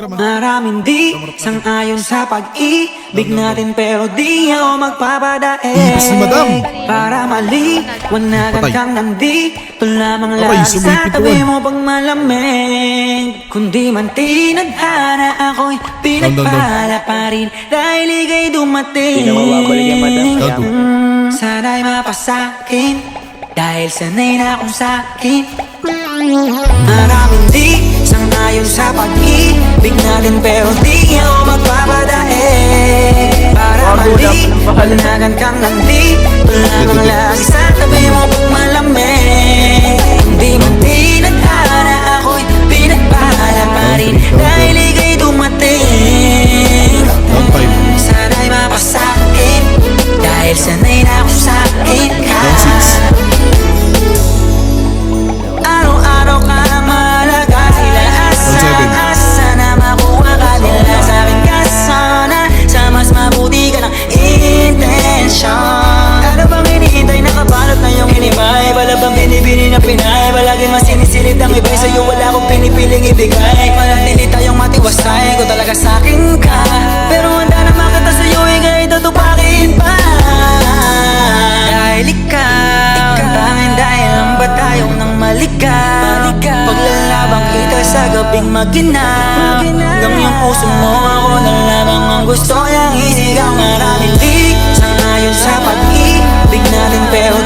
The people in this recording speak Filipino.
Maraming di sang-ayon sa pag-ibig natin, pero di ako magpapadaig para maliwanagan kang nandito lamang lagi sa tabi mo pag malamig. Kundi man tinadhana ako'y pinagpala pa rin dahil ika'y dumating. Sana'y mapasakin dahil sanay na akong sakin. Maraming di sang-ayon sa pag-ibig natin, pero di ako magpapadaig para maliwanagan kang nandito lamang lagi sa tabi mo pag malamig. Hindi man tinadhana ako'y pinagpala pa rin dahil ika'y dumating. Sana'y mapasakin dahil sanay na akong sakin ka. Araw-araw ka malaga, sila asa na makuha ka nila sa akin ka sana. Sa mas mabuti ka ng intensyon. Ano bang hinihintay, nakabalot na yung hinimay? Wala bang binibini na pinay? Palagi mas sinisilip ng iba'y sa'yo wala akong pinipiling ibigay. Manatili tayong matiwasay, ko talaga sa'kin ka, pero handa na makita sa'yo, ika'y tutupakin pa. Dahil ikaw ang tanging dahil ang ba tayong nang maligaw. Paglalabang kita sa gabing maginaw, hanggang yung puso mo ako na lamang ang gusto niyang isigaw. Maraming di sang-ayon sa pag-ibig natin, pero